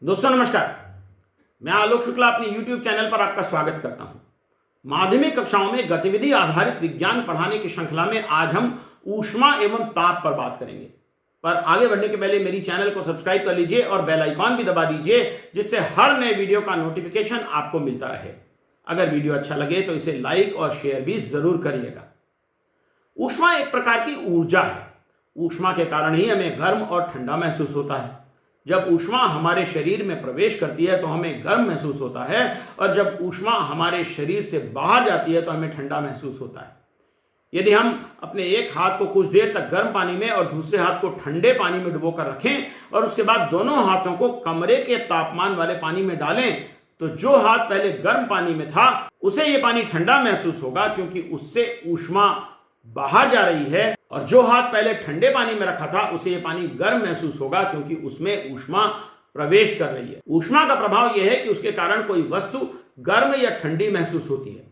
दोस्तों नमस्कार। मैं आलोक शुक्ला अपने YouTube चैनल पर आपका स्वागत करता हूं। माध्यमिक कक्षाओं में गतिविधि आधारित विज्ञान पढ़ाने की श्रृंखला में आज हम ऊष्मा एवं ताप पर बात करेंगे। पर आगे बढ़ने के पहले मेरी चैनल को सब्सक्राइब कर लीजिए और बेल आइकॉन भी दबा दीजिए, जिससे हर नए वीडियो का नोटिफिकेशन आपको मिलता रहे। अगर वीडियो अच्छा लगे तो इसे लाइक और शेयर भी जरूर करिएगा। ऊष्मा एक प्रकार की ऊर्जा है। ऊष्मा के कारण ही हमें गर्म और ठंडा महसूस होता है। जब ऊष्मा हमारे शरीर में प्रवेश करती है तो हमें गर्म महसूस होता है, और जब ऊष्मा हमारे शरीर से बाहर जाती है तो हमें ठंडा महसूस होता है। यदि हम अपने एक हाथ को कुछ देर तक गर्म पानी में और दूसरे हाथ को ठंडे पानी में डुबोकर रखें और उसके बाद दोनों हाथों को कमरे के तापमान वाले पानी में डालें, तो जो हाथ पहले गर्म पानी में था उसे यह पानी ठंडा महसूस होगा, क्योंकि उससे ऊष्मा बाहर जा रही है, और जो हाथ पहले ठंडे पानी में रखा था उसे ये पानी गर्म महसूस होगा, क्योंकि उसमें ऊष्मा प्रवेश कर रही है। ऊष्मा का प्रभाव यह है कि उसके कारण कोई वस्तु गर्म या ठंडी महसूस होती है।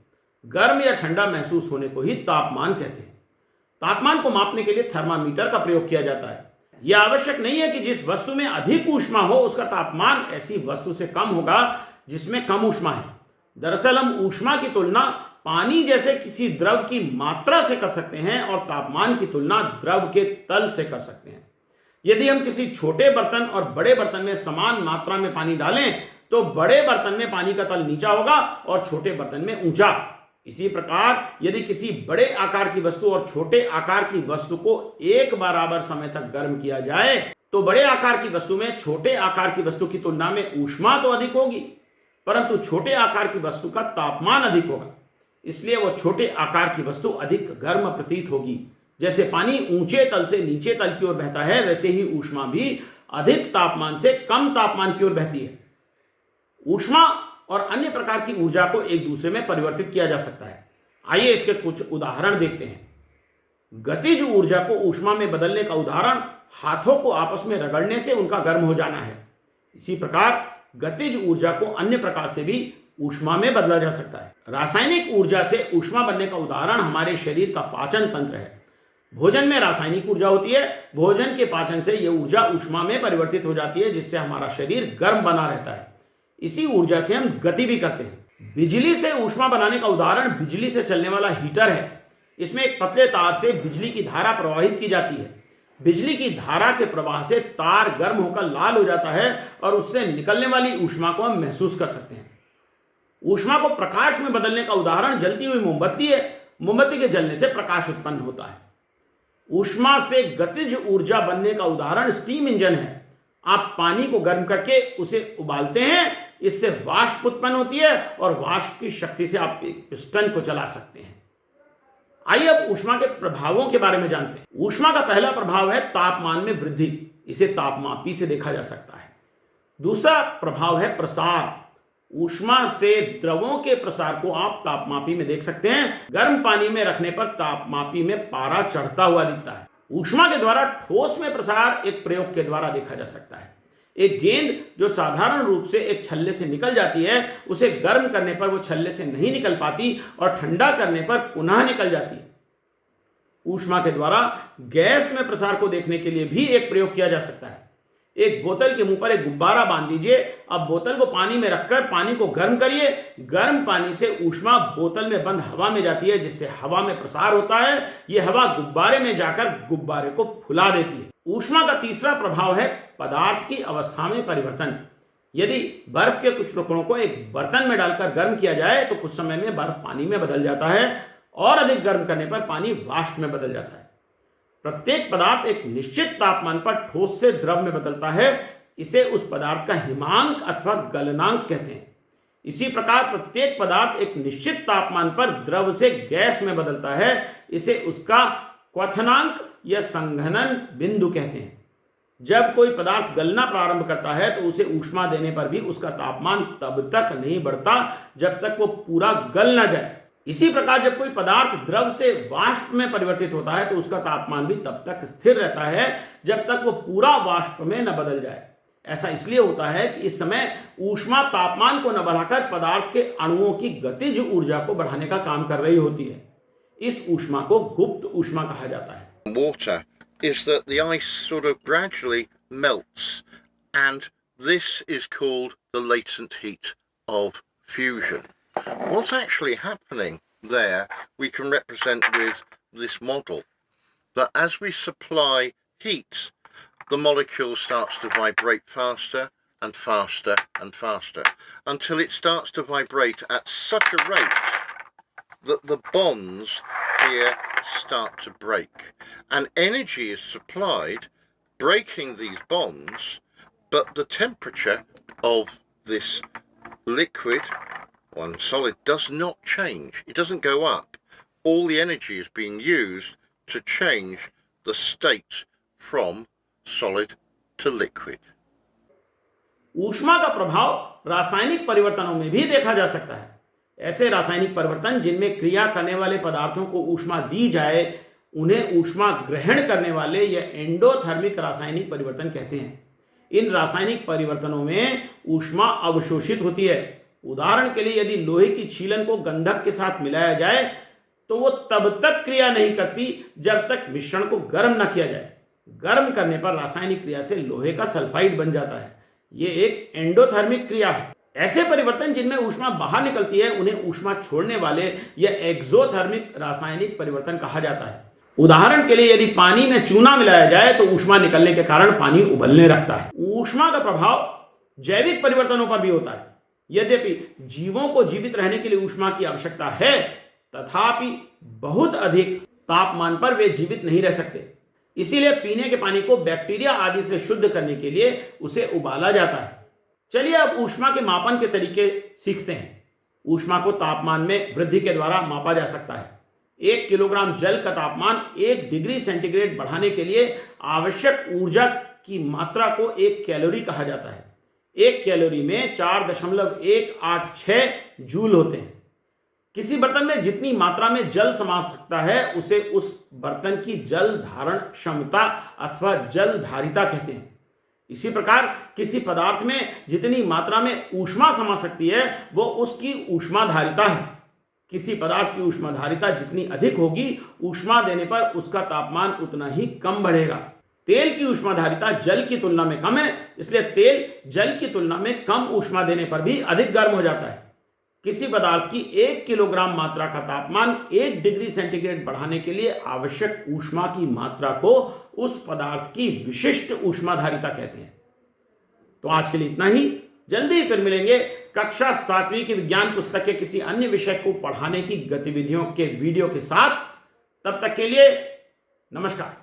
गर्म या ठंडा महसूस होने को ही तापमान कहते हैं। तापमान को मापने के लिए थर्मामीटर का प्रयोग किया जाता है। यह आवश्यक नहीं है कि जिस वस्तु में अधिक ऊष्मा हो उसका तापमान ऐसी वस्तु से कम होगा जिसमें कम ऊष्मा है। दरअसल हम ऊष्मा की तुलना पानी जैसे किसी द्रव की मात्रा से कर सकते हैं और तापमान की तुलना द्रव के तल से कर सकते हैं। यदि हम किसी छोटे बर्तन और बड़े बर्तन में समान मात्रा में पानी डालें तो बड़े बर्तन में पानी का तल नीचा होगा और छोटे बर्तन में ऊंचा। इसी प्रकार यदि किसी बड़े आकार की वस्तु और छोटे आकार की वस्तु को एक बराबर समय तक गर्म किया जाए तो बड़े आकार की वस्तु में छोटे आकार की वस्तु की तुलना में ऊष्मा तो अधिक होगी, परंतु छोटे आकार की वस्तु का तापमान अधिक होगा। इसलिए वो छोटे आकार की वस्तु अधिक गर्म प्रतीत होगी। जैसे पानी ऊंचे तल से नीचे तल की ओर बहता है, वैसे ही ऊष्मा भी अधिक तापमान से कम तापमान की ओर बहती है। ऊष्मा और अन्य प्रकार की ऊर्जा को एक दूसरे में परिवर्तित किया जा सकता है। आइए इसके कुछ उदाहरण देखते हैं। गतिज ऊर्जा को ऊष्मा में बदलने का उदाहरण हाथों को आपस में रगड़ने से उनका गर्म हो जाना है। इसी प्रकार गतिज ऊर्जा को अन्य प्रकार से भी ऊष्मा में बदला जा सकता है। रासायनिक ऊर्जा से ऊष्मा बनने का उदाहरण हमारे शरीर का पाचन तंत्र है। भोजन में रासायनिक ऊर्जा होती है। भोजन के पाचन से यह ऊर्जा ऊष्मा में परिवर्तित हो जाती है, जिससे हमारा शरीर गर्म बना रहता है। इसी ऊर्जा से हम गति भी करते हैं। बिजली से ऊष्मा बनाने का उदाहरण बिजली से चलने वाला हीटर है। इसमें एक पतले तार से बिजली की धारा प्रवाहित की जाती है। बिजली की धारा के प्रवाह से तार गर्म होकर लाल हो जाता है और उससे निकलने वाली ऊष्मा को हम महसूस कर सकते हैं। ऊष्मा को प्रकाश में बदलने का उदाहरण जलती हुई मोमबत्ती है। मोमबत्ती के जलने से प्रकाश उत्पन्न होता है। ऊष्मा से गतिज ऊर्जा बनने का उदाहरण स्टीम इंजन है। आप पानी को गर्म करके उसे उबालते हैं, इससे वाष्प उत्पन्न होती है और वाष्प की शक्ति से आप एक पिस्टन को चला सकते हैं। आइए अब ऊष्मा के प्रभावों के बारे में जानते हैं। ऊष्मा का पहला प्रभाव है तापमान में वृद्धि। इसे तापमापी से देखा जा सकता है। दूसरा प्रभाव है प्रसार। ऊष्मा से द्रवों के प्रसार को आप तापमापी में देख सकते हैं। गर्म पानी में रखने पर तापमापी में पारा चढ़ता हुआ दिखता है। ऊष्मा के द्वारा ठोस में प्रसार एक प्रयोग के द्वारा देखा जा सकता है। एक गेंद जो साधारण रूप से एक छल्ले से निकल जाती है, उसे गर्म करने पर वो छल्ले से नहीं निकल पाती और ठंडा करने पर पुनः निकल जाती है। ऊष्मा के द्वारा गैस में प्रसार को देखने के लिए भी एक प्रयोग किया जा सकता है। एक बोतल के मुंह पर एक गुब्बारा बांध दीजिए। अब बोतल को पानी में रखकर पानी को गर्म करिए। गर्म पानी से ऊष्मा बोतल में बंद हवा में जाती है, जिससे हवा में प्रसार होता है। यह हवा गुब्बारे में जाकर गुब्बारे को फुला देती है। ऊष्मा का तीसरा प्रभाव है पदार्थ की अवस्था में परिवर्तन। यदि बर्फ के कुछ टुकड़ों को एक बर्तन में डालकर गर्म किया जाए तो कुछ समय में बर्फ पानी में बदल जाता है, और अधिक गर्म करने पर पानी वाष्प में बदल जाता है। प्रत्येक पदार्थ एक निश्चित तापमान पर ठोस से द्रव में बदलता है। इसे उस पदार्थ का हिमांक अथवा गलनांक कहते हैं। इसी प्रकार प्रत्येक पदार्थ एक निश्चित तापमान पर द्रव से गैस में बदलता है। इसे उसका क्वथनांक या संघनन बिंदु कहते हैं। जब कोई पदार्थ गलना प्रारंभ करता है तो उसे ऊष्मा देने पर भी उसका तापमान तब तक नहीं बढ़ता जब तक वो पूरा गल न जाए। इसी प्रकार जब कोई पदार्थ द्रव से वाष्प में परिवर्तित होता है तो उसका तापमान भी तब तक स्थिर रहता है जब तक वो पूरा वाष्प में न बदल जाए। ऐसा इसलिए होता है कि इस समय ऊष्मा तापमान को न बढ़ाकर पदार्थ के अणुओं की गतिज ऊर्जा को बढ़ाने का काम कर रही होती है। इस ऊष्मा को गुप्त ऊष्मा कहा जाता है। Water is that the ice sort of gradually melts and this is called the latent heat of fusion. What's actually happening there we can represent with this model, that as we supply heat, the molecule starts to vibrate faster and faster and faster until it starts to vibrate at such a rate that the bonds here start to break, and energy is supplied breaking these bonds, but the temperature of this liquid, one solid, does not change. It doesn't go up. All the energy is being used to change the state from solid to liquid. ऊष्मा का प्रभाव रासायनिक परिवर्तनों में भी देखा जा सकता है। ऐसे रासायनिक परिवर्तन जिनमें क्रिया करने वाले पदार्थों को ऊष्मा दी जाए, उन्हें ऊष्मा ग्रहण करने वाले या एंडोथर्मिक रासायनिक परिवर्तन कहते हैं। इन रासायनिक परिवर्तनों में ऊष्मा अवशोषित होती है। उदाहरण के लिए, यदि लोहे की छीलन को गंधक के साथ मिलाया जाए तो वो तब तक क्रिया नहीं करती जब तक मिश्रण को गर्म न किया जाए। गर्म करने पर रासायनिक क्रिया से लोहे का सल्फाइड बन जाता है। ये एक एंडोथर्मिक क्रिया है। ऐसे परिवर्तन जिनमें ऊष्मा बाहर निकलती है, उन्हें ऊष्मा छोड़ने वाले या एक्सोथर्मिक रासायनिक परिवर्तन कहा जाता है। उदाहरण के लिए, यदि पानी में चूना मिलाया जाए तो ऊष्मा निकलने के कारण पानी उबलने लगता है। ऊष्मा का प्रभाव जैविक परिवर्तनों पर भी होता है। यद्यपि जीवों को जीवित रहने के लिए ऊष्मा की आवश्यकता है, तथापि बहुत अधिक तापमान पर वे जीवित नहीं रह सकते। इसीलिए पीने के पानी को बैक्टीरिया आदि से शुद्ध करने के लिए उसे उबाला जाता है। चलिए अब ऊष्मा के मापन के तरीके सीखते हैं। ऊष्मा को तापमान में वृद्धि के द्वारा मापा जा सकता है। 1 किलोग्राम जल का तापमान 1 डिग्री सेंटीग्रेड बढ़ाने के लिए आवश्यक ऊर्जा की मात्रा को 1 कैलोरी कहा जाता है। 1 कैलोरी में 4.186 जूल होते हैं। किसी बर्तन में जितनी मात्रा में जल समा सकता है, उसे उस बर्तन की जल धारण क्षमता अथवा जल धारिता कहते हैं। इसी प्रकार किसी पदार्थ में जितनी मात्रा में ऊष्मा समा सकती है, वो उसकी ऊष्माधारिता है। किसी पदार्थ की ऊष्माधारिता जितनी अधिक होगी, ऊष्मा देने पर उसका तापमान उतना ही कम बढ़ेगा। तेल की ऊष्माधारिता जल की तुलना में कम है, इसलिए तेल जल की तुलना में कम ऊष्मा देने पर भी अधिक गर्म हो जाता है। किसी पदार्थ की 1 किलोग्राम मात्रा का तापमान 1 डिग्री सेंटीग्रेड बढ़ाने के लिए आवश्यक ऊष्मा की मात्रा को उस पदार्थ की विशिष्ट ऊष्माधारिता कहते हैं। तो आज के लिए इतना ही। जल्दी फिर मिलेंगे कक्षा 7वीं की विज्ञान पुस्तक के किसी अन्य विषय को पढ़ाने की गतिविधियों के वीडियो के साथ। तब तक के लिए नमस्कार।